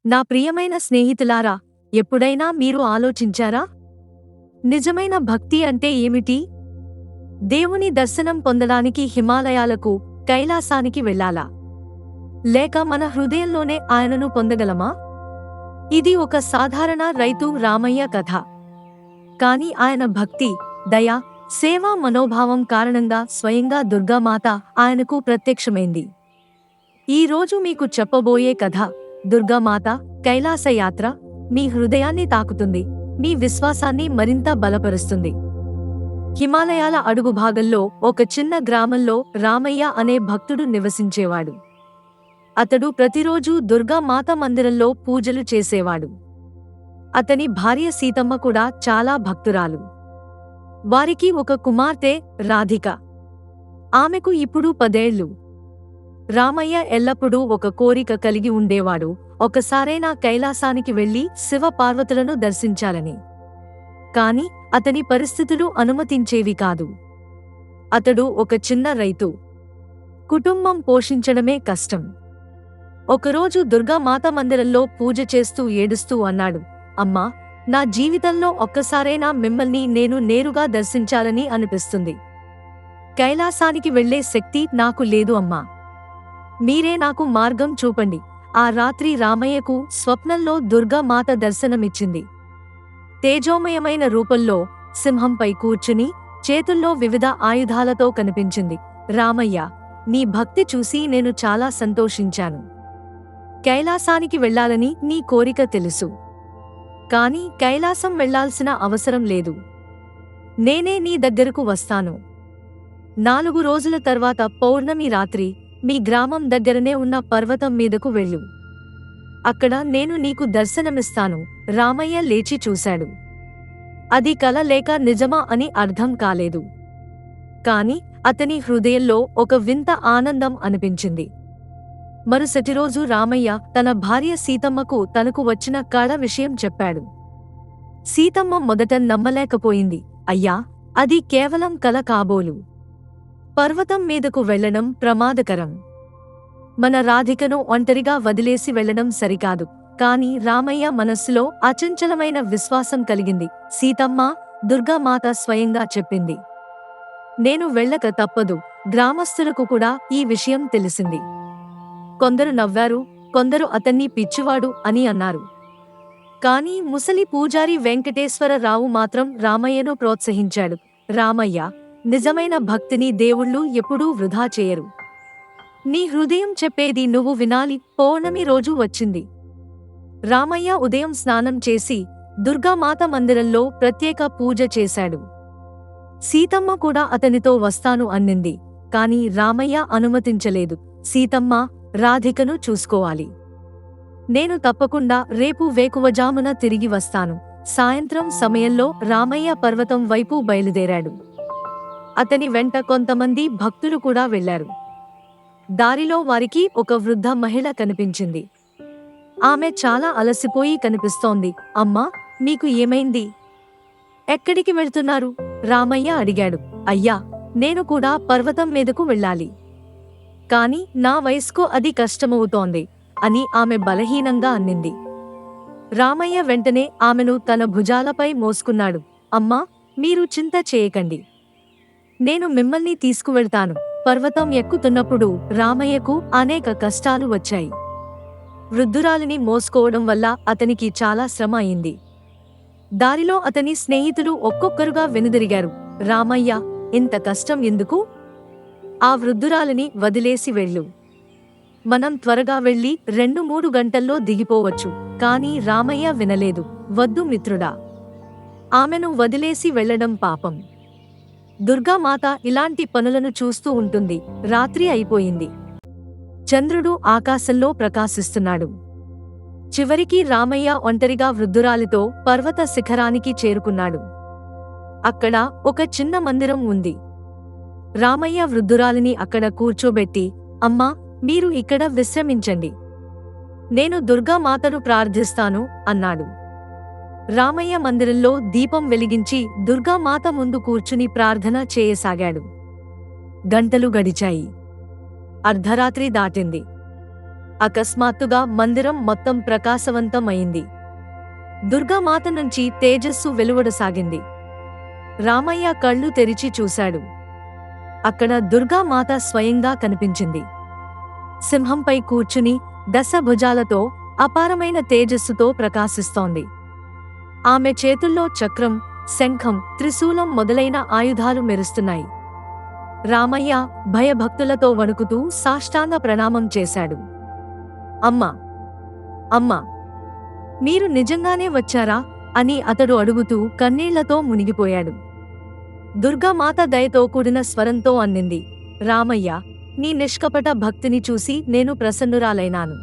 నా ప్రియమైన స్నేహితులారా, ఎప్పుడైనా మీరు ఆలోచించారా? నిజమైన భక్తి అంటే ఏమిటి? దేవుని దర్శనం పొందడానికి హిమాలయాలకు, కైలాసానికి వెళ్ళాలా? లేక మన హృదయంలోనే ఆయనను పొందగలమా? ఇది ఒక సాధారణ రైతు రామయ్య కథ. కాని ఆయన భక్తి, దయ, సేవా మనోభావం కారణంగా స్వయంగా దుర్గామాత ఆయనకు ప్రత్యక్షమైంది. ఈ రోజు మీకు చెప్పబోయే కథ దుర్గామాత కైలాస యాత్ర మీ హృదయాన్ని తాకుతుంది, మీ విశ్వాసాన్ని మరింత బలపరుస్తుంది. హిమాలయాల అడుగు భాగంలో ఒక చిన్న గ్రామంలో రామయ్య అనే భక్తుడు నివసించేవాడు. అతడు ప్రతిరోజూ దుర్గామాత మందిరంలో పూజలు చేసేవాడు. అతని భార్య సీతమ్మ కూడా చాలా భక్తురాలు. వారికి ఒక కుమార్తె రాధిక. ఆమెకు ఇప్పుడు 10 ఏళ్లు. రామయ్య ఎల్లప్పుడూ ఒక కోరిక కలిగి ఉండేవాడు, ఒకసారైనా కైలాసానికి వెళ్లి శివ పార్వతులను దర్శించాలని. కాని అతని పరిస్థితులు అనుమతించేవి కాదు. అతడు ఒక చిన్న రైతు. కుటుంబం పోషించడమే కష్టం. ఒకరోజు దుర్గామాత మందిరంలో పూజ చేస్తూ ఏడుస్తూ అన్నాడు, అమ్మా, నా జీవితంలో ఒక్కసారైనా మిమ్మల్ని నేను నేరుగా దర్శించాలని అనిపిస్తుంది. కైలాసానికి వెళ్లే శక్తి నాకు లేదు అమ్మా. మీరే నాకు మార్గం చూపండి. ఆ రాత్రి రామయ్యకు స్వప్నంలో దుర్గామాత దర్శనమిచ్చింది. తేజోమయమైన రూపంలో సింహంపై కూర్చుని చేతుల్లో వివిధ ఆయుధాలతో కనిపించింది. రామయ్య, నీ భక్తి చూసి నేను చాలా సంతోషించాను. కైలాసానికి వెళ్లాలని నీ కోరిక తెలుసు. కాని కైలాసం వెళ్లాల్సిన అవసరం లేదు. నేనే నీ దగ్గరకు వస్తాను. 4 రోజుల తర్వాత పౌర్ణమి రాత్రి మీ గ్రామం దగ్గరనే ఉన్న పర్వతం మీదకు వెళ్ళు. అక్కడ నేను నీకు దర్శనమిస్తాను. రామయ్య లేచి చూశాడు. అది కల లేక నిజమా అని అర్థం కాలేదు. కాని అతని హృదయంలో ఒక వింత ఆనందం అనిపించింది. మరుసటి రోజు రామయ్య తన భార్య సీతమ్మకు తనకు వచ్చిన కళ విషయం చెప్పాడు. సీతమ్మ మొదట నమ్మలేకపోయింది. అయ్యా, అది కేవలం కల కాబోలు. పర్వతం మీదకు వెళ్లడం ప్రమాదకరం. మన రాధికను ఒంటరిగా వదిలేసి వెళ్లడం సరికాదు. కాని రామయ్య మనస్సులో అచంచలమైన విశ్వాసం కలిగింది. సీతమ్మ, దుర్గామాత స్వయంగా చెప్పింది. నేను వెళ్ళక తప్పదు. గ్రామస్తులకు కూడా ఈ విషయం తెలిసింది. కొందరు నవ్వారు, కొందరు అతన్ని పిచ్చివాడు అని అన్నారు. కాని ముసలి పూజారి వెంకటేశ్వరరావు మాత్రం రామయ్యను ప్రోత్సహించాడు. రామయ్య, నిజమైన భక్తిని దేవుళ్ళు ఎప్పుడూ వృధా చేయరు. నీ హృదయం చెప్పేది నువ్వు వినాలి. పౌర్ణమి రోజు వచ్చింది. రామయ్య ఉదయం స్నానం చేసి దుర్గామాత మందిరంలో ప్రత్యేక పూజ చేశాడు. సీతమ్మ కూడా అతనితో వస్తాను అన్నింది. కాని రామయ్య అనుమతించలేదు. సీతమ్మ, రాధికను చూసుకోవాలి. నేను తప్పకుండా రేపు వేకువజామున తిరిగి వస్తాను. సాయంత్రం సమయంలో రామయ్య పర్వతం వైపు బయలుదేరాడు. అతని వెంట కొంతమంది భక్తులు కూడా వెళ్లారు. దారిలో వారికి ఒక వృద్ధ మహిళ కనిపించింది. ఆమె చాలా అలసిపోయి కనిపిస్తోంది. అమ్మా, మీకు ఏమైంది? ఎక్కడికి వెళ్తున్నారు? రామయ్య అడిగాడు. అయ్యా, నేను కూడా పర్వతం మీదకు వెళ్ళాలి. కాని నా వయస్కు అది కష్టమవుతోంది అని ఆమె బలహీనంగా అన్నింది. రామయ్య వెంటనే ఆమెను తన భుజాలపై మోసుకున్నాడు. అమ్మా, మీరు చింత చేయకండి. నేను మిమ్మల్ని తీసుకువెళ్తాను. పర్వతం ఎక్కుతున్నప్పుడు రామయ్యకు అనేక కష్టాలు వచ్చాయి. వృద్ధురాలిని మోసుకోవడం వల్ల అతనికి చాలా శ్రమ అయింది. దారిలో అతని స్నేహితులు ఒక్కొక్కరుగా వెనుదిరిగారు. రామయ్య, ఇంత కష్టం ఎందుకు? ఆ వృద్ధురాలిని వదిలేసి వెళ్ళు. మనం త్వరగా వెళ్లి 2-3 గంటల్లో దిగిపోవచ్చు. కాని రామయ్య వినలేదు. వద్దు మిత్రుడా, ఆమెను వదిలేసి వెళ్లడం పాపం. దుర్గామాత ఇలాంటి పనులను చూస్తూ ఉంటుంది. రాత్రి అయిపోయింది. చంద్రుడు ఆకాశంలో ప్రకాశిస్తున్నాడు. చివరికి రామయ్య ఒంటరిగా వృద్ధురాలితో పర్వత శిఖరానికి చేరుకున్నాడు. అక్కడ ఒక చిన్న మందిరం ఉంది. రామయ్య వృద్ధురాలిని అక్కడ కూర్చోబెట్టి, అమ్మా, మీరు ఇక్కడ విశ్రమించండి. నేను దుర్గామాతను ప్రార్థిస్తాను అన్నాడు. రామయ్య మందిరంలో దీపం వెలిగించి దుర్గామాత ముందు కూర్చుని ప్రార్థన చేయసాగాడు. గంటలు గడిచాయి. అర్ధరాత్రి దాటింది. అకస్మాత్తుగా మందిరం మొత్తం ప్రకాశవంతం అయింది. దుర్గామాత నుంచి తేజస్సు వెలువడసాగింది. రామయ్య కళ్ళు తెరిచి చూశాడు. అక్కడ దుర్గామాత స్వయంగా కనిపించింది. సింహంపై కూర్చుని 10 భుజాలతో అపారమైన తేజస్సుతో ప్రకాశిస్తోంది. ఆమె చేతుల్లో చక్రం, శంఖం, త్రిశూలం మొదలైన ఆయుధాలు మెరుస్తున్నాయి. రామయ్య భయభక్తులతో వణుకుతూ సాష్టాంగ ప్రణామం చేశాడు. అమ్మా, అమ్మా, మీరు నిజంగానే వచ్చారా అని అతడు అడుగుతూ కన్నీళ్లతో మునిగిపోయాడు. దుర్గామాత దయతో కూడిన స్వరంతో అన్నింది, రామయ్య, నీ నిష్కపట భక్తిని చూసి నేను ప్రసన్నురాలైనాను.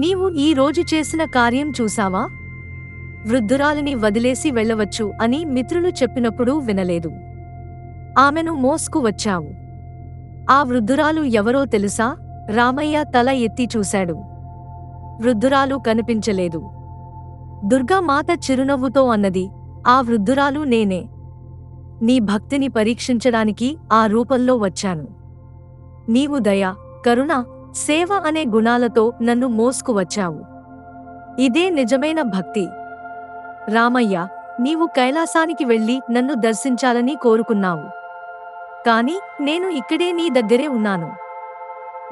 నీవు ఈ రోజు చేసిన కార్యం చూశావా? వృద్ధురాలిని వదిలేసి వెళ్ళవచ్చు అని మిత్రులు చెప్పినప్పుడు వినలేదు. ఆమెను మోసుకు వచ్చావు. ఆ వృద్ధురాలు ఎవరో తెలుసా? రామయ్య తల ఎత్తి చూశాడు. వృద్ధురాలు కనిపించలేదు. దుర్గామాత చిరునవ్వుతో అన్నది, ఆ వృద్ధురాలు నేనే. నీ భక్తిని పరీక్షించడానికి ఆ రూపంలో వచ్చాను. నీవు దయ, కరుణ, సేవ అనే గుణాలతో నన్ను మోసుకు వచ్చావు. ఇదే నిజమైన భక్తి. రామయ్య, నీవు కైలాసానికి వెళ్ళి నన్ను దర్శించాలని కోరుకున్నావు. కాని నేను ఇక్కడే నీ దగ్గరే ఉన్నాను.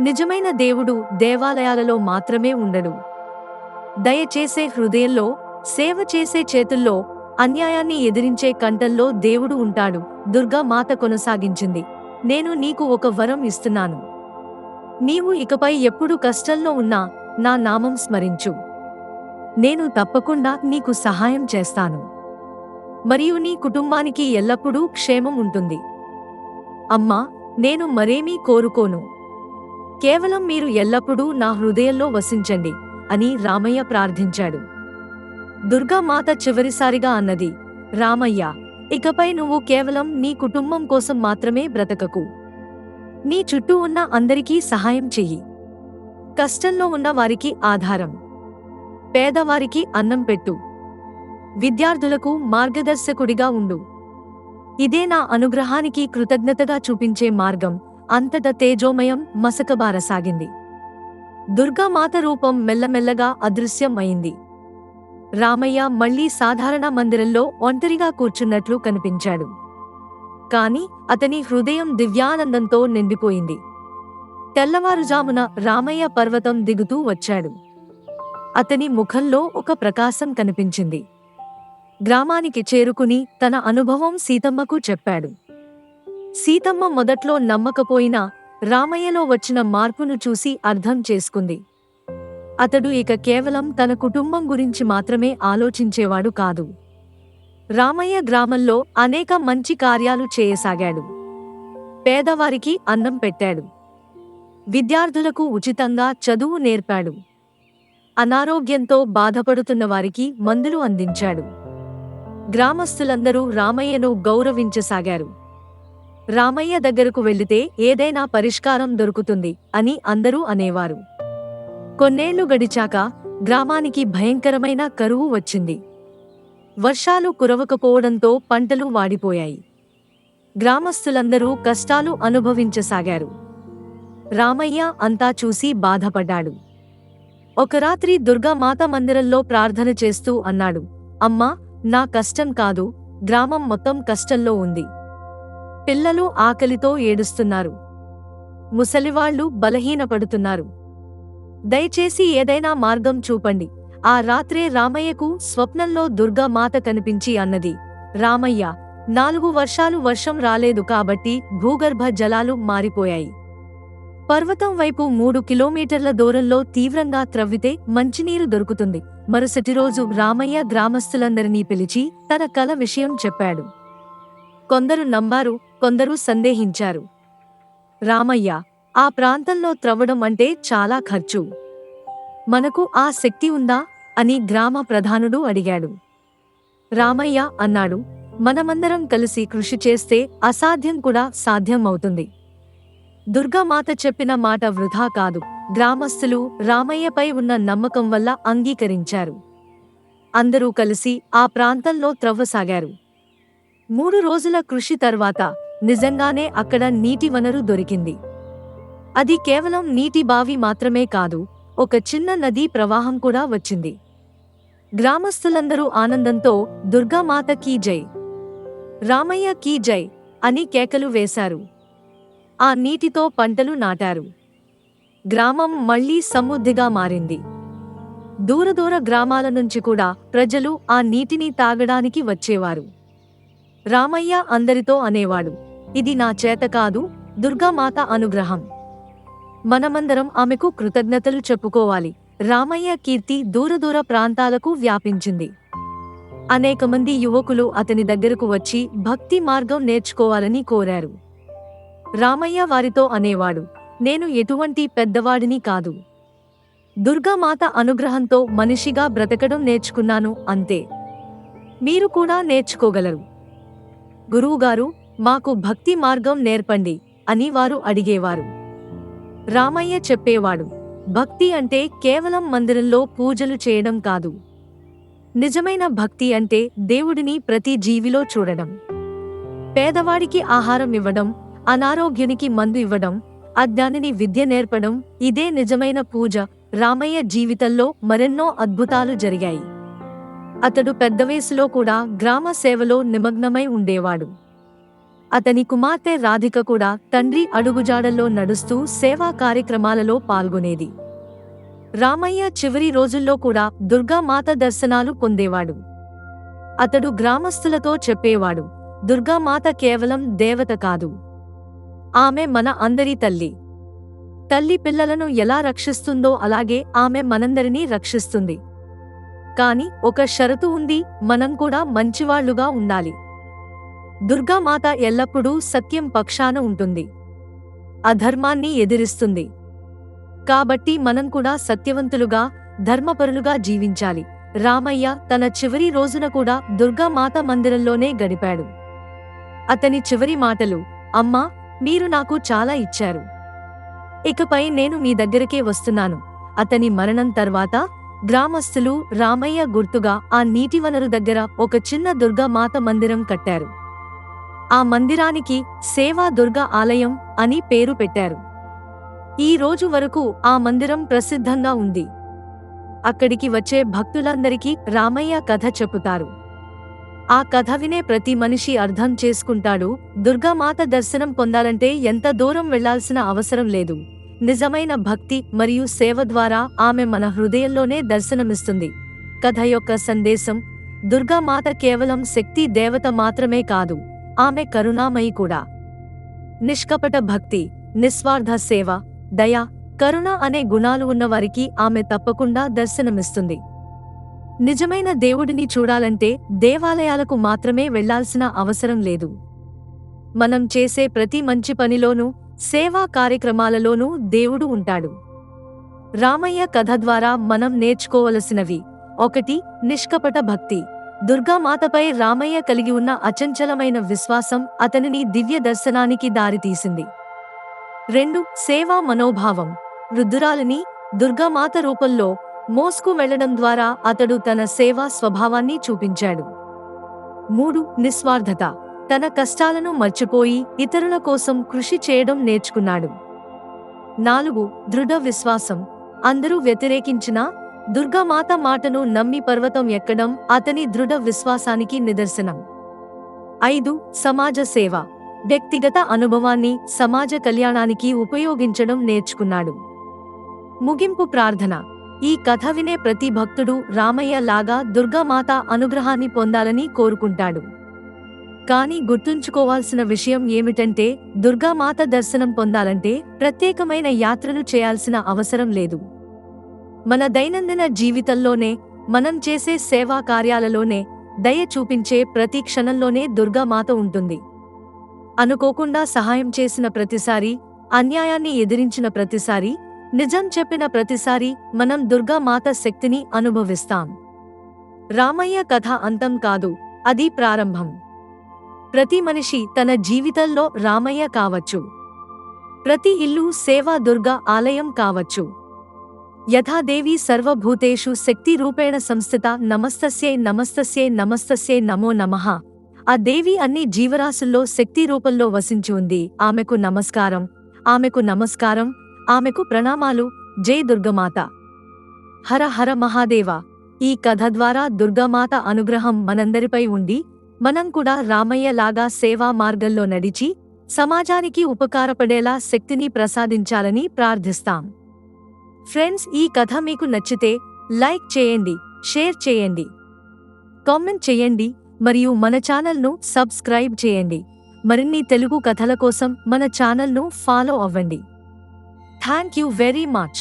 నిజమైన దేవుడు దేవాలయాలలో మాత్రమే ఉండడు. దయచేసే హృదయంలో, సేవ చేసే చేతుల్లో, అన్యాయాన్ని ఎదిరించే కంఠంలో దేవుడు ఉంటాడు. దుర్గామాత కొనసాగించింది, నేను నీకు ఒక వరం ఇస్తున్నాను. నీవు ఇకపై ఎప్పుడు కష్టంలో ఉన్నా నా నామం స్మరించు. నేను తప్పకుండా నీకు సహాయం చేస్తాను. మరియు నీ కుటుంబానికి ఎల్లప్పుడూ క్షేమం ఉంటుంది. అమ్మా, నేను మరేమీ కోరుకోను. కేవలం మీరు ఎల్లప్పుడూ నా హృదయంలో వసించండి అని రామయ్య ప్రార్థించాడు. దుర్గామాత చివరిసారిగా అన్నది, రామయ్య, ఇకపై నువ్వు కేవలం నీ కుటుంబం కోసం మాత్రమే బ్రతకకు. నీ చుట్టూ ఉన్న అందరికీ సహాయం చెయ్యి. కష్టంలో ఉన్న వారికి ఆధారం, పేదవారికి అన్నం పెట్టు, విద్యార్థులకు మార్గదర్శకుడిగా ఉండు. ఇదే నా అనుగ్రహానికి కృతజ్ఞతగా చూపించే మార్గం. అంతటా తేజోమయం మసకబారసాగింది. దుర్గామాత రూపం మెల్లమెల్లగా అదృశ్యం అయింది. రామయ్య మళ్లీ సాధారణ మందిరంలో ఒంటరిగా కూర్చున్నట్లు కనిపించాడు. కాని అతని హృదయం దివ్యానందంతో నిండిపోయింది. తెల్లవారుజామున రామయ్య పర్వతం దిగుతూ వచ్చాడు. అతని ముఖంలో ఒక ప్రకాశం కనిపించింది. గ్రామానికి చేరుకుని తన అనుభవం సీతమ్మకు చెప్పాడు. సీతమ్మ మొదట్లో నమ్మకపోయినా రామయ్యలో వచ్చిన మార్పును చూసి అర్థం చేసుకుంది. అతడు ఇక కేవలం తన కుటుంబం గురించి మాత్రమే ఆలోచించేవాడు కాదు. రామయ్య గ్రామంలో అనేక మంచి కార్యాలు చేయసాగాడు. పేదవారికి అన్నం పెట్టాడు. విద్యార్థులకు ఉచితంగా చదువు నేర్పాడు. అనారోగ్యంతో బాధపడుతున్న వారికి మందులు అందించాడు. గ్రామస్తులందరూ రామయ్యను గౌరవించసాగారు. రామయ్య దగ్గరకు వెళితే ఏదైనా పరిష్కారం దొరుకుతుంది అని అందరూ అనేవారు. కొన్నేళ్లు గడిచాక గ్రామానికి భయంకరమైన కరువు వచ్చింది. వర్షాలు కురవకపోవడంతో పంటలు వాడిపోయాయి. గ్రామస్తులందరూ కష్టాలు అనుభవించసాగారు. రామయ్య అంతా చూసి బాధపడ్డాడు. ఒక రాత్రి దుర్గామాత మందిరంలో ప్రార్థన చేస్తూ అన్నాడు, అమ్మా, నా కష్టం కాదు, గ్రామం మొత్తం కష్టంలో ఉంది. పిల్లలు ఆకలితో ఏడుస్తున్నారు. ముసలివాళ్లు బలహీనపడుతున్నారు. దయచేసి ఏదైనా మార్గం చూపండి. ఆ రాత్రే రామయ్యకు స్వప్నంలో దుర్గామాత కనిపించి అన్నది, రామయ్య, 4 వర్షాలు వర్షం రాలేదు కాబట్టి భూగర్భ జలాలు మారిపోయాయి. పర్వతం వైపు 3 కిలోమీటర్ల దూరంలో తీవ్రంగా త్రవ్వితే మంచినీరు దొరుకుతుంది. మరుసటి రోజు రామయ్య గ్రామస్తులందరినీ పిలిచి తన కల విషయం చెప్పాడు. కొందరు నమ్మారు, కొందరు సందేహించారు. రామయ్య, ఆ ప్రాంతంలో త్రవ్వడం అంటే చాలా ఖర్చు. మనకు ఆ శక్తి ఉందా అని గ్రామ ప్రధానుడు అడిగాడు. రామయ్య అన్నాడు, మనమందరం కలిసి కృషి చేస్తే అసాధ్యం కూడా సాధ్యం అవుతుంది. దుర్గామాత చెప్పిన మాట వృధా కాదు. గ్రామస్తులు రామయ్యపై ఉన్న నమ్మకం వల్ల అంగీకరించారు. అందరూ కలిసి ఆ ప్రాంతంలో త్రవ్వసాగారు. 3 రోజుల కృషి తర్వాత నిజంగానే అక్కడ నీటి వనరు దొరికింది. అది కేవలం నీటి బావి మాత్రమే కాదు, ఒక చిన్న నదీ ప్రవాహం కూడా వచ్చింది. గ్రామస్తులందరూ ఆనందంతో దుర్గామాత కీ జై, రామయ్య కీ జై అని కేకలు వేశారు. ఆ నీటితో పంటలు నాటారు. గ్రామం మళ్లీ సమృద్ధిగా మారింది. దూరదూర గ్రామాల నుంచి కూడా ప్రజలు ఆ నీటిని తాగడానికి వచ్చేవారు. రామయ్య అందరితో అనేవాడు, ఇది నా చేత కాదు, దుర్గామాత అనుగ్రహం. మనమందరం ఆమెకు కృతజ్ఞతలు చెప్పుకోవాలి. రామయ్య కీర్తి దూరదూర ప్రాంతాలకు వ్యాపించింది. అనేకమంది యువకులు అతని దగ్గరకు వచ్చి భక్తి మార్గం నేర్చుకోవాలని కోరారు. రామయ్య వారితో అనేవాడు, నేను ఎటువంటి పెద్దవాడిని కాదు. దుర్గామాత అనుగ్రహంతో మనిషిగా బ్రతకడం నేర్చుకున్నాను అంతే. మీరు కూడా నేర్చుకోగలరు. గురువుగారు, మాకు భక్తి మార్గం నేర్పండి అని వారు అడిగేవారు. రామయ్య చెప్పేవాడు, భక్తి అంటే కేవలం మందిరంలో పూజలు చేయడం కాదు. నిజమైన భక్తి అంటే దేవుడిని ప్రతి జీవిలో చూడడం. పేదవాడికి ఆహారం ఇవ్వడం, అనారోగ్యునికి మందు ఇవ్వడం, అజ్ఞానిని విద్య నేర్పడం, ఇదే నిజమైన పూజ. రామయ్య జీవితంలో మరెన్నో అద్భుతాలు జరిగాయి. అతడు పెద్ద వయసులో కూడా గ్రామ సేవలో నిమగ్నమై ఉండేవాడు. అతని కుమార్తె రాధిక కూడా తండ్రి అడుగుజాడల్లో నడుస్తూ సేవా కార్యక్రమాలలో పాల్గొనేది. రామయ్య చివరి రోజుల్లో కూడా దుర్గామాత దర్శనాలు పొందేవాడు. అతడు గ్రామస్తులతో చెప్పేవాడు, దుర్గామాత కేవలం దేవత కాదు, ఆమె మన అందరి తల్లి. తల్లి పిల్లలను ఎలా రక్షిస్తుందో అలాగే ఆమె మనందరినీ రక్షిస్తుంది. కాని ఒక షరతు ఉంది, మనం కూడా మంచివాళ్లుగా ఉండాలి. దుర్గామాత ఎల్లప్పుడూ సత్యం పక్షాన ఉంటుంది, అధర్మాన్ని ఎదిరిస్తుంది. కాబట్టి మనం కూడా సత్యవంతులుగా, ధర్మపరులుగా జీవించాలి. రామయ్య తన చివరి రోజున కూడా దుర్గామాత మందిరంలోనే గడిపాడు. అతని చివరి మాటలు, అమ్మా, మీరు నాకు చాలా ఇచ్చారు, ఇకపై నేను మీ దగ్గరకే వస్తున్నాను. అతని మరణం తర్వాత గ్రామస్తులు రామయ్య గుర్తుగా ఆ నీటి వనరు దగ్గర ఒక చిన్న దుర్గామాత మందిరం కట్టారు. ఆ మందిరానికి సేవా దుర్గా ఆలయం అని పేరు పెట్టారు. ఈ రోజు వరకు ఆ మందిరం ప్రసిద్ధంగా ఉంది. అక్కడికి వచ్చే భక్తులందరికీ రామయ్య కథ చెప్పుతారు. ఆ కథ వినే ప్రతి మనిషి అర్థం చేసుకుంటాడు, దుర్గామాత దర్శనం పొందాలంటే ఎంత దూరం వెళ్లాల్సిన అవసరం లేదు. నిజమైన భక్తి మరియు సేవ ద్వారా ఆమె మన హృదయంలోనే దర్శనమిస్తుంది. కథ యొక్క సందేశం, దుర్గామాత కేవలం శక్తి దేవత మాత్రమే కాదు, ఆమె కరుణామయి కూడా. నిష్కపట భక్తి, నిస్వార్థ సేవ, దయ, కరుణ అనే గుణాలు ఉన్నవారికి ఆమె తప్పకుండా దర్శనమిస్తుంది. నిజమైన దేవుడిని చూడాలంటే దేవాలయాలకు మాత్రమే వెళ్లాల్సిన అవసరం లేదు. మనం చేసే ప్రతి మంచి పనిలోనూ, సేవా కార్యక్రమాలలోనూ దేవుడు ఉంటాడు. రామయ్య కథ ద్వారా మనం నేర్చుకోవలసినవి: 1. నిష్కపట భక్తి. దుర్గామాతపై రామయ్య కలిగి ఉన్న అచంచలమైన విశ్వాసం అతనిని దివ్య దర్శనానికి దారితీసింది. 2. సేవా మనోభావం. వృద్ధురాలిని దుర్గామాత రూపంలో మోసుకు వెళ్లడం ద్వారా అతడు తన సేవా స్వభావాన్ని చూపించాడు. 3. నిస్వార్థత. తన కష్టాలను మర్చిపోయి ఇతరుల కోసం కృషి చేయడం నేర్చుకున్నాడు. 4. దృఢ విశ్వాసం. అందరూ వ్యతిరేకించినా దుర్గామాత మాటను నమ్మి పర్వతం ఎక్కడం అతని దృఢ విశ్వాసానికి నిదర్శనం. 5. సమాజ సేవ. వ్యక్తిగత అనుభవాన్ని సమాజ కళ్యాణానికి ఉపయోగించడం నేర్చుకున్నాడు. ముగింపు ప్రార్థన. ఈ కథ వినే ప్రతి భక్తుడు రామయ్య లాగా దుర్గామాత అనుగ్రహాన్ని పొందాలని కోరుకుంటాడు. కానీ గుర్తుంచుకోవాల్సిన విషయం ఏమిటంటే, దుర్గామాత దర్శనం పొందాలంటే ప్రత్యేకమైన యాత్రలు చేయాల్సిన అవసరం లేదు. మన దైనందిన జీవితంలోనే, మనం చేసే సేవా కార్యాలలోనే, దయ చూపించే ప్రతి క్షణంలోనే దుర్గామాత ఉంటుంది. అనుకోకుండా సహాయం చేసిన ప్రతిసారి, అన్యాయాన్ని ఎదిరించిన ప్రతిసారి, నిజం చెప్పిన ప్రతిసారి మనం దుర్గామాత శక్తిని అనుభవిస్తాం. రామయ్య కథ అంతం కాదు, అది ప్రారంభం. ప్రతి మనిషి తన జీవితంలో రామయ్య కావచ్చు. ప్రతి ఇల్లు సేవా దుర్గా ఆలయం కావచ్చు. యథాదేవి సర్వభూతేషు శక్తి రూపేణ సంస్థిత. నమస్తస్యై నమస్తస్యై నమస్తస్యై నమో నమః. ఆ దేవి అన్ని జీవరాశుల్లో శక్తి రూపంలో వసించి ఉంది. ఆమెకు నమస్కారం, ఆమెకు నమస్కారం, ఆమెకు ప్రణామాలు. జై దుర్గమాత. హర హర మహాదేవ. ఈ కథ ద్వారా దుర్గామాత అనుగ్రహం మనందరిపై ఉండి మనం కూడా రామయ్య లాగా సేవా మార్గంలో నడిచి సమాజానికి ఉపకారపడేలా శక్తిని ప్రసాదించాలని ప్రార్థిస్తాం. ఫ్రెండ్స్, ఈ కథ మీకు నచ్చితే లైక్ చేయండి, షేర్ చేయండి, కామెంట్ చేయండి మరియు మన ఛానల్ను సబ్స్క్రైబ్ చేయండి. మరిన్ని తెలుగు కథల కోసం మన ఛానల్ను ఫాలో అవ్వండి. Thank you very much.